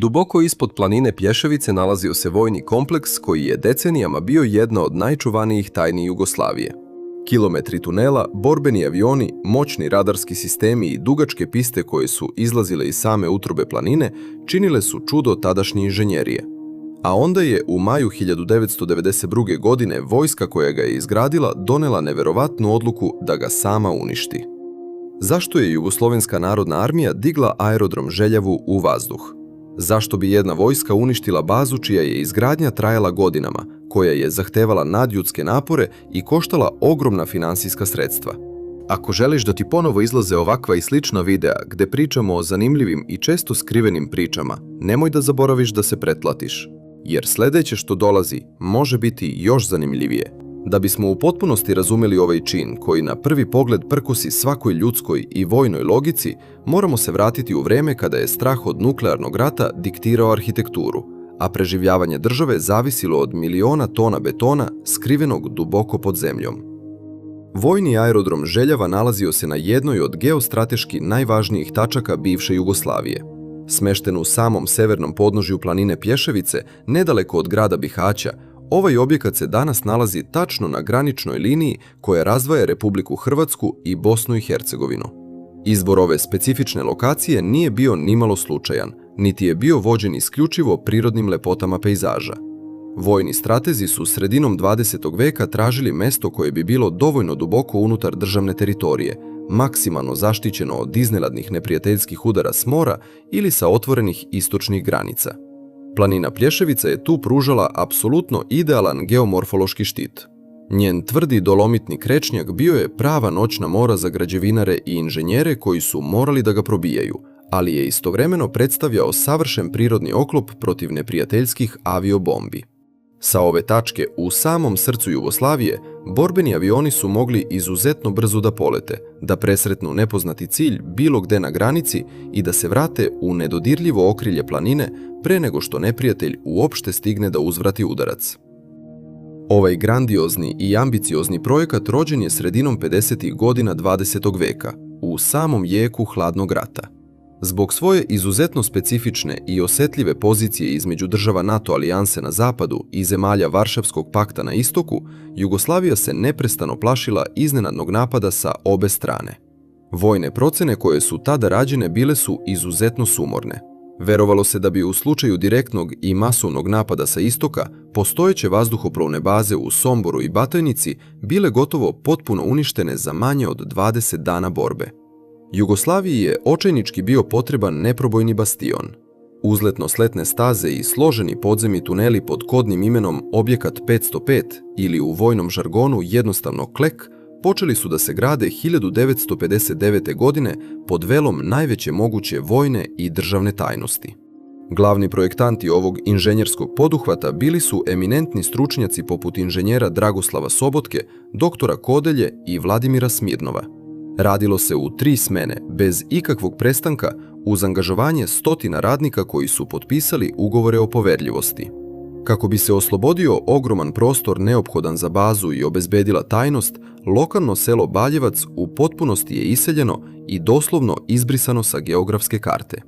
Duboko ispod planine Plješevice nalazio se vojni kompleks koji je decenijama bio jedna od najčuvanijih tajni Jugoslavije. Kilometri tunela, borbeni avioni, moćni radarski sistemi i dugačke piste koje su izlazile iz same utrobe planine činile su čudo tadašnje inženjerije. A onda je u maju 1992. godine vojska koja ga je izgradila donela neverovatnu odluku da ga sama uništi. Zašto je Jugoslovenska narodna armija digla aerodrom Željevu u vazduh? Zašto bi jedna vojska uništila bazu čija je izgradnja trajala godinama, koja je zahtevala nadljudske napore i koštala ogromna finansijska sredstva? Ako želiš da ti ponovo izlaze ovakva i slična videa gde pričamo o zanimljivim i često skrivenim pričama, nemoj da zaboraviš da se pretplatiš, jer sledeće što dolazi može biti još zanimljivije. Da bismo u potpunosti razumeli ovaj čin, koji na prvi pogled prkosi svakoj ljudskoj i vojnoj logici, moramo se vratiti u vreme kada je strah od nuklearnog rata diktirao arhitekturu, a preživljavanje države zavisilo od miliona tona betona skrivenog duboko pod zemljom. Vojni aerodrom Željava nalazio se na jednoj od geostrateški najvažnijih tačaka bivše Jugoslavije. Smešten u samom severnom podnožju planine Plješevice, nedaleko od grada Bihaća, ovaj objekat se danas nalazi tačno na graničnoj liniji koja razdvaja Republiku Hrvatsku i Bosnu i Hercegovinu. Izbor ove specifične lokacije nije bio nimalo slučajan, niti je bio vođen isključivo prirodnim lepotama pejzaža. Vojni stratezi su sredinom 20. veka tražili mesto koje bi bilo dovoljno duboko unutar državne teritorije, maksimalno zaštićeno od iznenadnih neprijateljskih udara s mora ili sa otvorenih istočnih granica. Planina Plješevica je tu pružala apsolutno idealan geomorfološki štit. Njen tvrdi dolomitni krečnjak bio je prava noćna mora za građevinare i inženjere koji su morali da ga probijaju, ali je istovremeno predstavljao savršen prirodni oklop protiv neprijateljskih aviobombi. Sa ove tačke, u samom srcu Jugoslavije, borbeni avioni su mogli izuzetno brzo da polete, da presretnu nepoznati cilj bilo gde na granici i da se vrate u nedodirljivo okrilje planine pre nego što neprijatelj uopšte stigne da uzvrati udarac. Ovaj grandiozni i ambiciozni projekat rođen je sredinom 50. godina 20. veka, u samom jeku hladnog rata. Zbog svoje izuzetno specifične i osetljive pozicije između država NATO alijanse na zapadu i zemalja Varšavskog pakta na istoku, Jugoslavija se neprestano plašila iznenadnog napada sa obe strane. Vojne procene koje su tada rađene bile su izuzetno sumorne. Verovalo se da bi u slučaju direktnog i masovnog napada sa istoka, postojeće vazduhoplovne baze u Somboru i Batajnici bile gotovo potpuno uništene za manje od 20 dana borbe. Jugoslaviji je očajnički bio potreban neprobojni bastion. Uzletno-sletne staze i složeni podzemni tuneli pod kodnim imenom Objekat 505 ili u vojnom žargonu jednostavno Klek počeli su da se grade 1959. godine pod velom najveće moguće vojne i državne tajnosti. Glavni projektanti ovog inženjerskog poduhvata bili su eminentni stručnjaci poput inženjera Dragoslava Sobotke, doktora Kodelje i Vladimira Smirnova. Radilo se u 3 smene, bez ikakvog prestanka, uz angažovanje stotina radnika koji su potpisali ugovore o poverljivosti. Kako bi se oslobodio ogroman prostor neophodan za bazu i obezbedila tajnost, lokalno selo Baljevac u potpunosti je iseljeno i doslovno izbrisano sa geografske karte.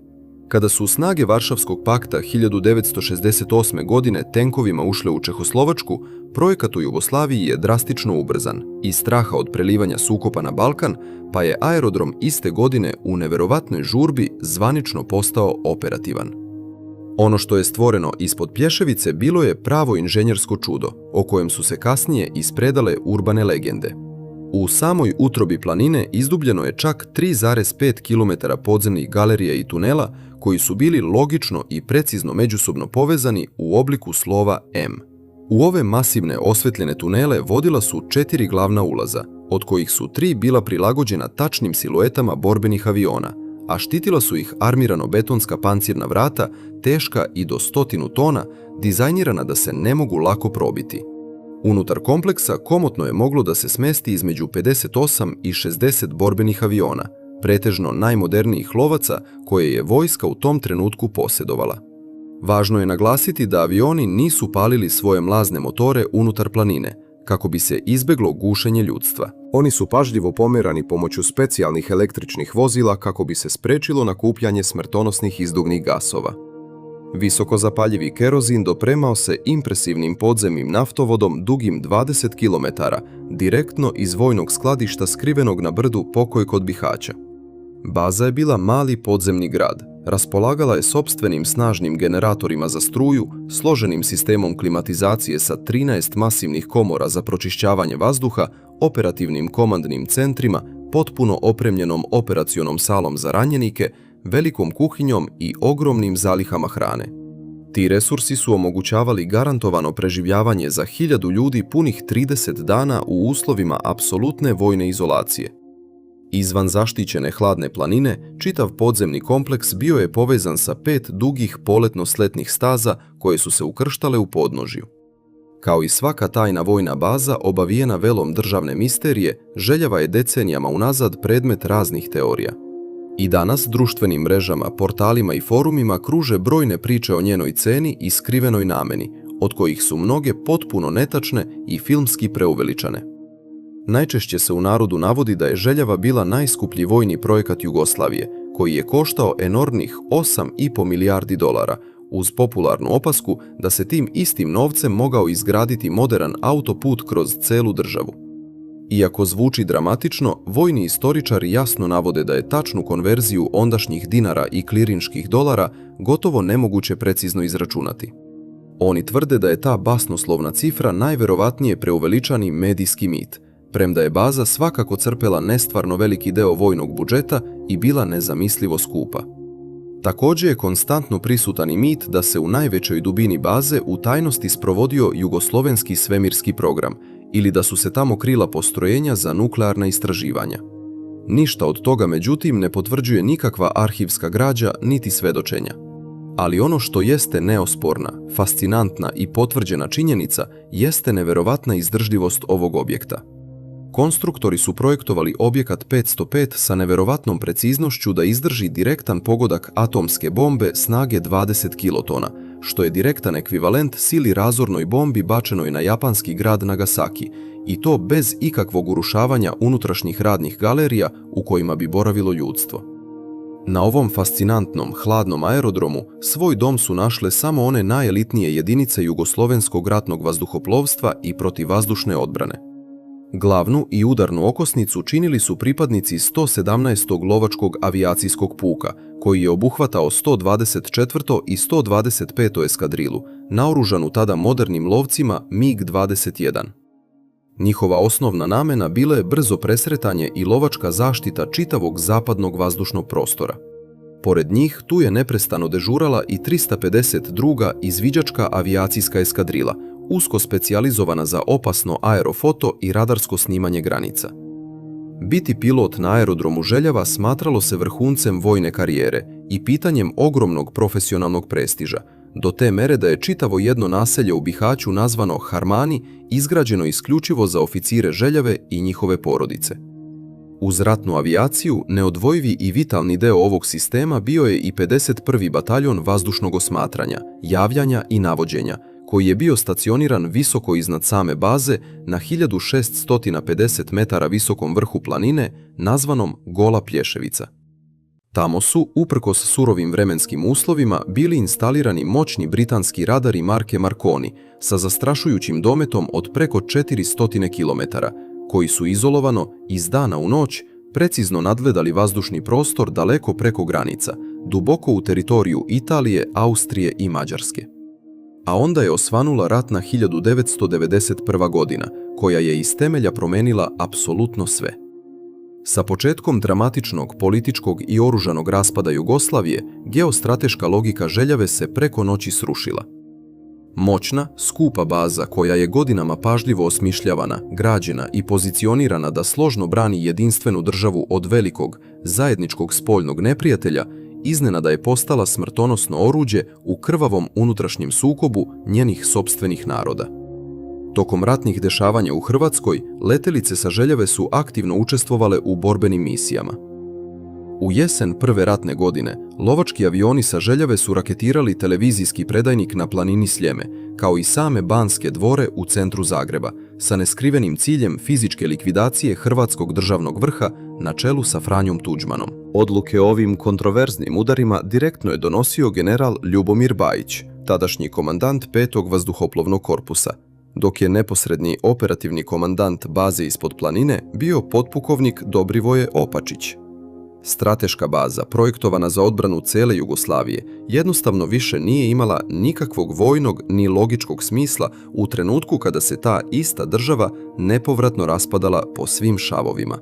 Kada su snage Varšavskog pakta 1968. godine tenkovima ušle u Čehoslovačku, projekat u Jugoslaviji je drastično ubrzan iz straha od prelivanja sukoba na Balkan, pa je aerodrom iste godine u neverovatnoj žurbi zvanično postao operativan. Ono što je stvoreno ispod Plješevice bilo je pravo inženjersko čudo, o kojem su se kasnije ispredale urbane legende. U samoj utrobi planine izdubljeno je čak 3,5 km podzemnih galerija i tunela koji su bili logično i precizno međusobno povezani u obliku slova M. U ove masivne osvetljene tunele vodila su 4 glavna ulaza, od kojih su 3 bila prilagođena tačnim siluetama borbenih aviona, a štitila su ih armirano-betonska pancirna vrata, teška i do 100 tona, dizajnirana da se ne mogu lako probiti. Unutar kompleksa komotno je moglo da se smesti između 58 i 60 borbenih aviona, pretežno najmodernijih lovaca koje je vojska u tom trenutku posjedovala. Važno je naglasiti da avioni nisu palili svoje mlazne motore unutar planine, kako bi se izbeglo gušenje ljudstva. Oni su pažljivo pomerani pomoću specijalnih električnih vozila kako bi se sprečilo nakupljanje smrtonosnih izduvnih gasova. Visokozapaljivi kerozin dopremao se impresivnim podzemnim naftovodom dugim 20 km, direktno iz vojnog skladišta skrivenog na brdu Pokoj kod Bihaća. Baza je bila mali podzemni grad. Raspolagala je sopstvenim snažnim generatorima za struju, složenim sistemom klimatizacije sa 13 masivnih komora za pročišćavanje vazduha, operativnim komandnim centrima, potpuno opremljenom operacionom salom za ranjenike, velikom kuhinjom i ogromnim zalihama hrane. Ti resursi su omogućavali garantovano preživljavanje za 1000 ljudi punih 30 dana u uslovima apsolutne vojne izolacije. Izvan zaštićene hladne planine, čitav podzemni kompleks bio je povezan sa 5 dugih poletno-sletnih staza koje su se ukrštale u podnožju. Kao i svaka tajna vojna baza obavijena velom državne misterije, Željava je decenijama unazad predmet raznih teorija. I danas društvenim mrežama, portalima i forumima kruže brojne priče o njenoj ceni i skrivenoj nameni, od kojih su mnoge potpuno netačne i filmski preuveličane. Najčešće se u narodu navodi da je Željava bila najskuplji vojni projekat Jugoslavije, koji je koštao enormnih 8,5 milijardi dolara, uz popularnu opasku da se tim istim novcem mogao izgraditi modern autoput kroz celu državu. Iako zvuči dramatično, vojni istoričari jasno navode da je tačnu konverziju ondašnjih dinara i klirinških dolara gotovo nemoguće precizno izračunati. Oni tvrde da je ta basnoslovna cifra najverovatnije preuveličani medijski mit, premda je baza svakako crpela nestvarno veliki deo vojnog budžeta i bila nezamislivo skupa. Također je konstantno prisutan i mit da se u najvećoj dubini baze u tajnosti sprovodio jugoslovenski svemirski program ili da su se tamo krila postrojenja za nuklearna istraživanja. Ništa od toga, međutim, ne potvrđuje nikakva arhivska građa niti svedočenja. Ali ono što jeste neosporna, fascinantna i potvrđena činjenica jeste neverovatna izdržljivost ovog objekta. Konstruktori su projektovali objekat 505 sa neverovatnom preciznošću da izdrži direktan pogodak atomske bombe snage 20 kilotona, što je direktan ekvivalent sili razornoj bombi bačenoj na japanski grad Nagasaki, i to bez ikakvog urušavanja unutrašnjih radnih galerija u kojima bi boravilo ljudstvo. Na ovom fascinantnom, hladnom aerodromu svoj dom su našle samo one najelitnije jedinice jugoslovenskog ratnog vazduhoplovstva i protivvazdušne odbrane. Glavnu i udarnu okosnicu činili su pripadnici 117. lovačkog avijacijskog puka, koji je obuhvatao 124. i 125. eskadrilu, naoružanu tada modernim lovcima MiG-21. Njihova osnovna namena bila je brzo presretanje i lovačka zaštita čitavog zapadnog vazdušnog prostora. Pored njih tu je neprestano dežurala i 352. izviđačka avijacijska eskadrila, usko specijalizovana za opasno aerofoto i radarsko snimanje granica. Biti pilot na aerodromu Željava smatralo se vrhuncem vojne karijere i pitanjem ogromnog profesionalnog prestiža, do te mere da je čitavo jedno naselje u Bihaću nazvano Harmani izgrađeno isključivo za oficire Željave i njihove porodice. Uz ratnu avijaciju, neodvojivi i vitalni deo ovog sistema bio je i 51. bataljon vazdušnog osmatranja, javljanja i navođenja, koji je bio stacioniran visoko iznad same baze na 1650 metara visokom vrhu planine nazvanom Gola Plješevica. Tamo su, uprkos surovim vremenskim uslovima, bili instalirani moćni britanski radari marke Marconi sa zastrašujućim dometom od preko 400 km, koji su izolovano iz dana u noć precizno nadgledali vazdušni prostor daleko preko granica, duboko u teritoriju Italije, Austrije i Mađarske. A onda je osvanula ratna 1991. godina, koja je iz temelja promenila apsolutno sve. Sa početkom dramatičnog političkog i oružanog raspada Jugoslavije, geostrateška logika Željave se preko noći srušila. Moćna, skupa baza koja je godinama pažljivo osmišljavana, građena i pozicionirana da složno brani jedinstvenu državu od velikog, zajedničkog spoljnog neprijatelja, iznenada je postala smrtonosno oruđe u krvavom unutrašnjem sukobu njenih sopstvenih naroda. Tokom ratnih dešavanja u Hrvatskoj, letelice sa Željave su aktivno učestvovale u borbenim misijama. U jesen prve ratne godine, lovački avioni sa Željave su raketirali televizijski predajnik na planini Sljeme, kao i same Banske dvore u centru Zagreba, sa neskrivenim ciljem fizičke likvidacije hrvatskog državnog vrha na čelu sa Franjom Tuđmanom. Odluke o ovim kontroverznim udarima direktno je donosio general Ljubomir Bajić, tadašnji komandant 5. vazduhoplovnog korpusa, dok je neposredni operativni komandant baze ispod planine bio potpukovnik Dobrivoje Opačić. Strateška baza, projektovana za odbranu cele Jugoslavije, jednostavno više nije imala nikakvog vojnog ni logičkog smisla u trenutku kada se ta ista država nepovratno raspadala po svim šavovima.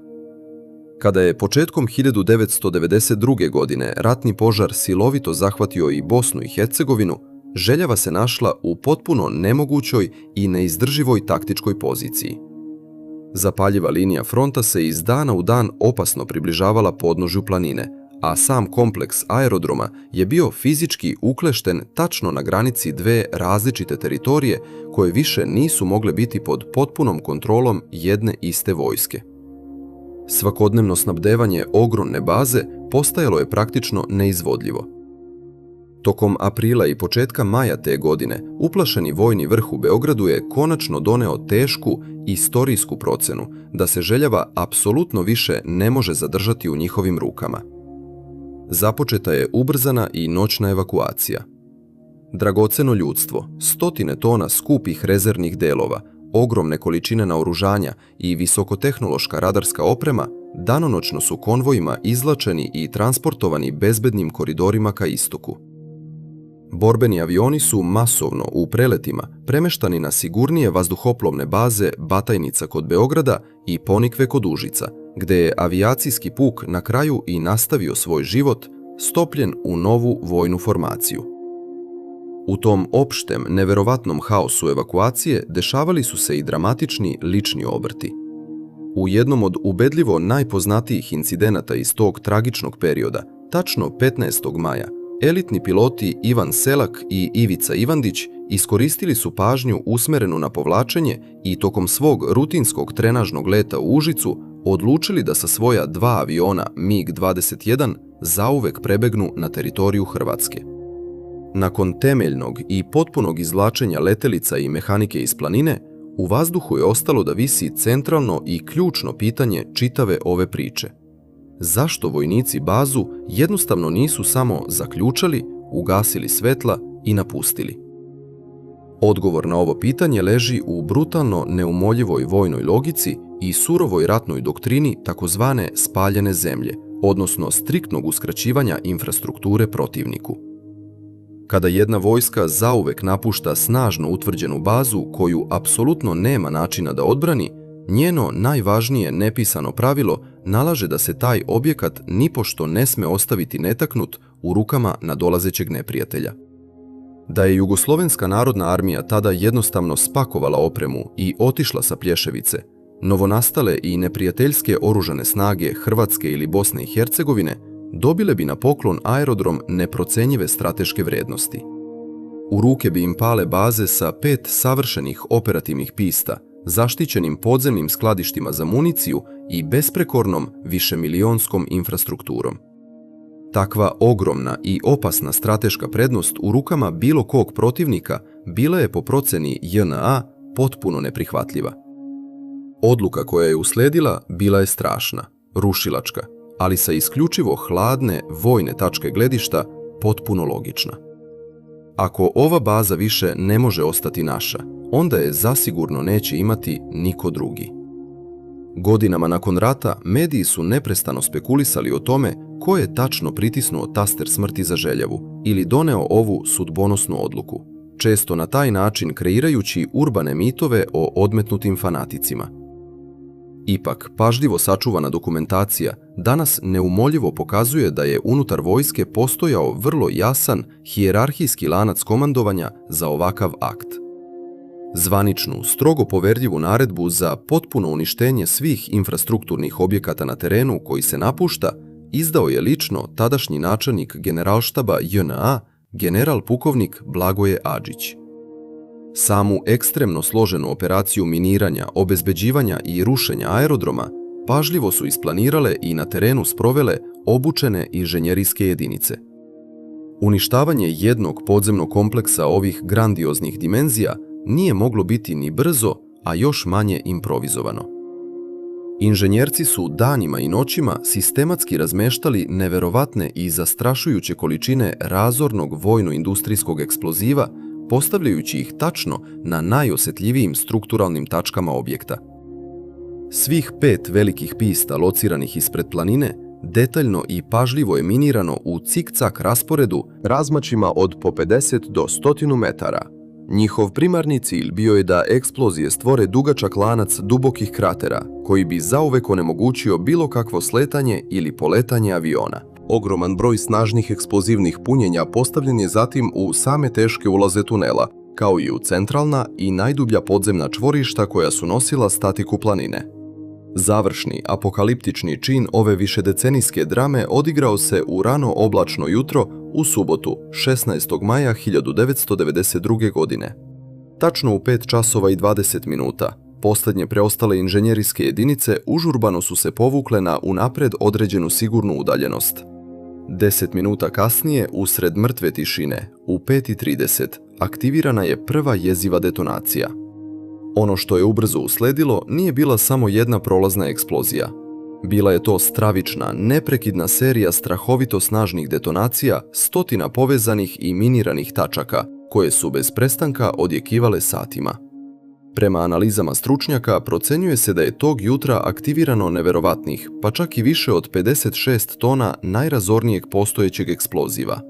Kada je početkom 1992. godine ratni požar silovito zahvatio i Bosnu i Hercegovinu, Željava se našla u potpuno nemogućoj i neizdrživoj taktičkoj poziciji. Zapaljiva linija fronta se iz dana u dan opasno približavala podnožju planine, a sam kompleks aerodroma je bio fizički uklešten tačno na granici dve različite teritorije koje više nisu mogle biti pod potpunom kontrolom jedne iste vojske. Svakodnevno snabdevanje ogromne baze postajalo je praktično neizvodljivo. Tokom aprila i početka maja te godine, uplašeni vojni vrh u Beogradu je konačno doneo tešku istorijsku procenu da se Željava apsolutno više ne može zadržati u njihovim rukama. Započeta je ubrzana i noćna evakuacija. Dragoceno ljudstvo, 100 tona skupih rezervnih delova, ogromne količine naoružanja i visokotehnološka radarska oprema danonoćno su konvojima izlačeni i transportovani bezbednim koridorima ka istoku. Borbeni avioni su masovno u preletima premeštani na sigurnije vazduhoplovne baze Batajnica kod Beograda i Ponikve kod Užica, gde je avijacijski puk na kraju i nastavio svoj život, stopljen u novu vojnu formaciju. U tom opštem, neverovatnom haosu evakuacije dešavali su se i dramatični lični obrti. U jednom od ubedljivo najpoznatijih incidenata iz tog tragičnog perioda, tačno 15. maja, elitni piloti Ivan Selak i Ivica Ivandić iskoristili su pažnju usmerenu na povlačenje i tokom svog rutinskog trenažnog leta u Užicu odlučili da sa svoja 2 aviona MiG-21 zauvek prebegnu na teritoriju Hrvatske. Nakon temeljnog i potpunog izvlačenja letelica i mehanike iz planine, u vazduhu je ostalo da visi centralno i ključno pitanje čitave ove priče. Zašto vojnici bazu jednostavno nisu samo zaključali, ugasili svetla i napustili? Odgovor na ovo pitanje leži u brutalno neumoljivoj vojnoj logici i surovoj ratnoj doktrini takozvane spaljene zemlje, odnosno striktnog uskraćivanja infrastrukture protivniku. Kada jedna vojska zauvek napušta snažno utvrđenu bazu koju apsolutno nema načina da odbrani, njeno najvažnije nepisano pravilo nalaže da se taj objekat nipošto ne sme ostaviti netaknut u rukama nadolazećeg neprijatelja. Da je Jugoslovenska narodna armija tada jednostavno spakovala opremu i otišla sa Plješevice, novonastale i neprijateljske oružane snage Hrvatske ili Bosne i Hercegovine dobile bi na poklon aerodrom neprocenjive strateške vrednosti. U ruke bi im pale baze sa 5 savršenih operativnih pista, zaštićenim podzemnim skladištima za municiju i besprekornom višemilionskom infrastrukturom. Takva ogromna i opasna strateška prednost u rukama bilo kog protivnika bila je po proceni JNA potpuno neprihvatljiva. Odluka koja je usledila bila je strašna, rušilačka, ali sa isključivo hladne vojne tačke gledišta potpuno logična. Ako ova baza više ne može ostati naša, onda je zasigurno neće imati niko drugi. Godinama nakon rata mediji su neprestano spekulisali o tome ko je tačno pritisnuo taster smrti za Željavu ili doneo ovu sudbonosnu odluku, često na taj način kreirajući urbane mitove o odmetnutim fanaticima. Ipak, pažljivo sačuvana dokumentacija danas neumoljivo pokazuje da je unutar vojske postojao vrlo jasan hijerarhijski lanac komandovanja za ovakav akt. Zvaničnu, strogo poverljivu naredbu za potpuno uništenje svih infrastrukturnih objekata na terenu koji se napušta izdao je lično tadašnji načelnik generalštaba JNA, general pukovnik Blagoje Adžić. Samu ekstremno složenu operaciju miniranja, obezbeđivanja i rušenja aerodroma pažljivo su isplanirale i na terenu sprovele obučene inženjerijske jedinice. Uništavanje jednog podzemnog kompleksa ovih grandioznih dimenzija nije moglo biti ni brzo, a još manje improvizovano. Inženjerci su danima i noćima sistematski razmeštali neverovatne i zastrašujuće količine razornog vojno-industrijskog eksploziva, postavljajući ih tačno na najosjetljivijim strukturalnim tačkama objekta. Svih 5 velikih pista lociranih ispred planine detaljno i pažljivo je minirano u cik-cak rasporedu razmačima od po 50 do 100 metara. Njihov primarni cilj bio je da eksplozije stvore dugačak lanac dubokih kratera, koji bi zauvek onemogućio bilo kakvo sletanje ili poletanje aviona. Ogroman broj snažnih eksplozivnih punjenja postavljen je zatim u same teške ulaze tunela, kao i u centralna i najdublja podzemna čvorišta koja su nosila statiku planine. Završni, apokaliptični čin ove višedecenijske drame odigrao se u rano oblačno jutro u subotu, 16. maja 1992. godine. Tačno u 5 časova i 20 minuta, posljednje preostale inženjerijske jedinice užurbano su se povukle na unapred određenu sigurnu udaljenost. 10 minuta kasnije, usred mrtve tišine, u 5:30, aktivirana je prva jeziva detonacija. Ono što je ubrzo usledilo nije bila samo jedna prolazna eksplozija. Bila je to stravična, neprekidna serija strahovito snažnih detonacija, stotina povezanih i miniranih tačaka, koje su bez prestanka odjekivale satima. Prema analizama stručnjaka, procenjuje se da je tog jutra aktivirano neverovatnih, pa čak i više od 56 tona najrazornijeg postojećeg eksploziva.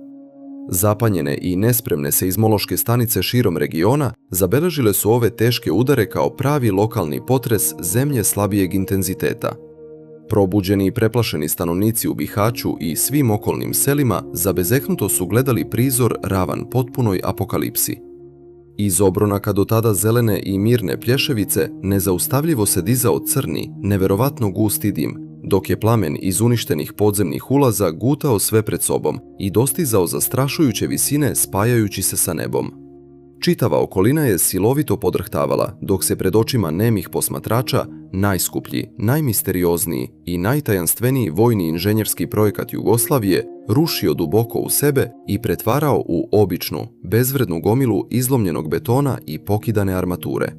Zapanjene i nespremne seizmološke stanice širom regiona zabeležile su ove teške udare kao pravi lokalni potres zemlje slabijeg intenziteta. Probuđeni i preplašeni stanovnici u Bihaću i svim okolnim selima zabezeknuto su gledali prizor ravan potpunoj apokalipsi. Iz obronaka do tada zelene i mirne plješevice nezaustavljivo se dizao crni, neverovatno gusti dim, dok je plamen iz uništenih podzemnih ulaza gutao sve pred sobom i dostizao zastrašujuće visine spajajući se sa nebom. Čitava okolina je silovito podrhtavala, dok se pred očima nemih posmatrača najskuplji, najmisteriozniji i najtajanstveniji vojni inženjerski projekat Jugoslavije rušio duboko u sebe i pretvarao u običnu, bezvrednu gomilu izlomljenog betona i pokidane armature.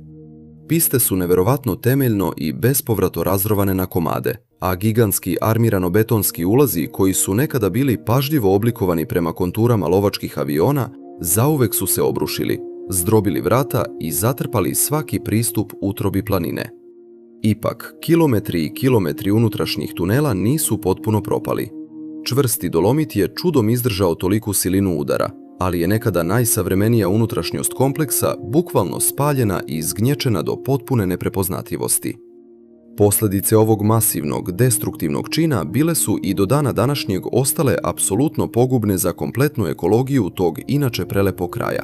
Piste su neverovatno temeljno i bespovrato razrovane na komade, a gigantski armirano-betonski ulazi koji su nekada bili pažljivo oblikovani prema konturama lovačkih aviona, zauvek su se obrušili, zdrobili vrata i zatrpali svaki pristup utrobi planine. Ipak, kilometri i kilometri unutrašnjih tunela nisu potpuno propali. Čvrsti dolomit je čudom izdržao toliku silinu udara, ali je nekada najsavremenija unutrašnjost kompleksa bukvalno spaljena i izgnječena do potpune neprepoznatljivosti. Posljedice ovog masivnog, destruktivnog čina bile su i do dana današnjeg ostale apsolutno pogubne za kompletnu ekologiju tog inače prelepog kraja.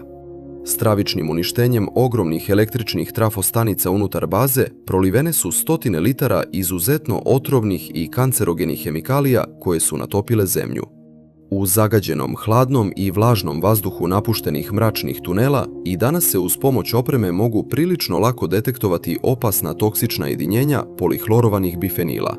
Stravičnim uništenjem ogromnih električnih trafostanica unutar baze prolivene su stotine litara izuzetno otrovnih i kancerogenih hemikalija koje su natopile zemlju. U zagađenom, hladnom i vlažnom vazduhu napuštenih mračnih tunela i danas se uz pomoć opreme mogu prilično lako detektovati opasna toksična jedinjenja polihlorovanih bifenila.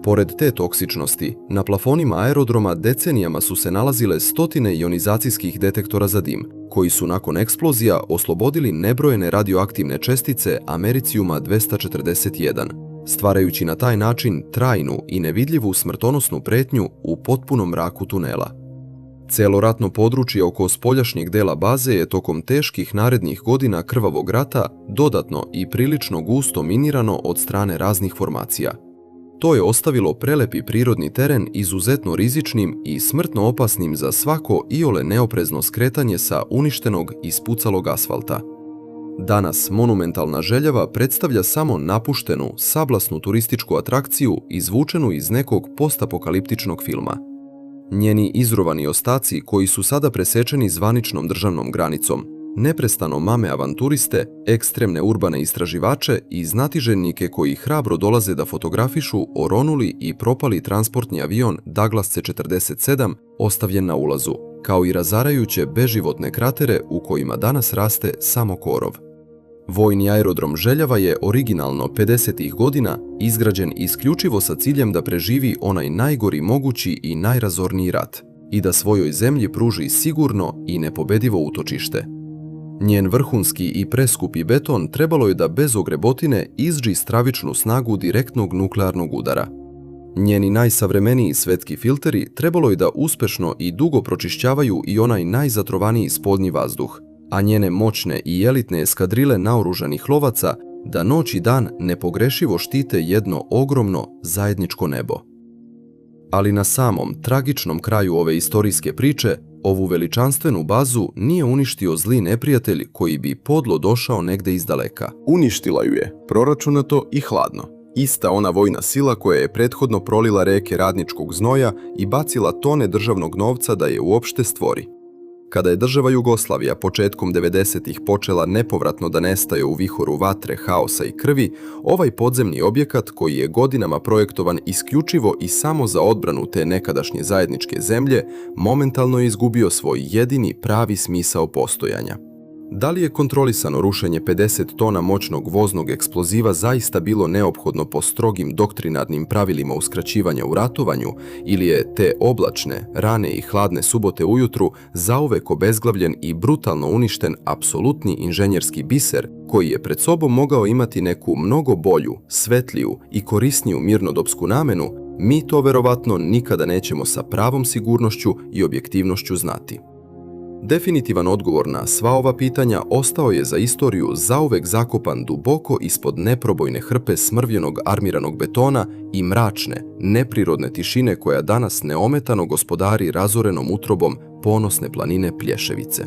Pored te toksičnosti, na plafonima aerodroma decenijama su se nalazile stotine ionizacijskih detektora za dim, koji su nakon eksplozija oslobodili nebrojene radioaktivne čestice americijuma 241, stvarajući na taj način trajnu i nevidljivu smrtonosnu pretnju u potpunom mraku tunela. Celoratno područje oko spoljašnjeg dela baze je tokom teških narednih godina krvavog rata dodatno i prilično gusto minirano od strane raznih formacija. To je ostavilo prelepi prirodni teren izuzetno rizičnim i smrtno opasnim za svako iole neoprezno skretanje sa uništenog i spucalog asfalta. Danas monumentalna Željava predstavlja samo napuštenu, sablasnu turističku atrakciju izvučenu iz nekog postapokaliptičnog filma. Njeni izrovani ostaci, koji su sada presečeni zvaničnom državnom granicom, neprestano mame avanturiste, ekstremne urbane istraživače i znatiželjnike koji hrabro dolaze da fotografišu oronuli i propali transportni avion Douglas C-47 ostavljen na ulazu, kao i razarajuće beživotne kratere u kojima danas raste samo korov. Vojni aerodrom Željava je originalno 50. godina izgrađen isključivo sa ciljem da preživi onaj najgori mogući i najrazorniji rat i da svojoj zemlji pruži sigurno i nepobedivo utočište. Njen vrhunski i preskupi beton trebalo je da bez ogrebotine izdži stravičnu snagu direktnog nuklearnog udara. Njeni najsavremeniji svetski filteri trebalo je da uspešno i dugo pročišćavaju i onaj najzatrovaniji spoljni vazduh, a njene moćne i elitne eskadrile naoružanih lovaca da noć i dan nepogrešivo štite jedno ogromno zajedničko nebo. Ali na samom tragičnom kraju ove istorijske priče, ovu veličanstvenu bazu nije uništio zli neprijatelj koji bi podlo došao negde izdaleka. Uništila ju je, proračunato i hladno. Ista ona vojna sila koja je prethodno prolila reke radničkog znoja i bacila tone državnog novca da je uopšte stvori. Kada je država Jugoslavija početkom 90-ih počela nepovratno da nestaje u vihoru vatre, haosa i krvi, ovaj podzemni objekat koji je godinama projektovan isključivo i samo za odbranu te nekadašnje zajedničke zemlje, momentalno je izgubio svoj jedini pravi smisao postojanja. Da li je kontrolisano rušenje 50 tona moćnog voznog eksploziva zaista bilo neophodno po strogim doktrinarnim pravilima uskraćivanja u ratovanju ili je te oblačne, rane i hladne subote ujutru zauvek obezglavljen i brutalno uništen apsolutni inženjerski biser koji je pred sobom mogao imati neku mnogo bolju, svetliju i korisniju mirnodopsku namenu, mi to verovatno nikada nećemo sa pravom sigurnošću i objektivnošću znati. Definitivan odgovor na sva ova pitanja ostao je za istoriju zauvek zakopan duboko ispod neprobojne hrpe smrvljenog armiranog betona i mračne, neprirodne tišine koja danas neometano gospodari razorenom utrobom ponosne planine Plješevice.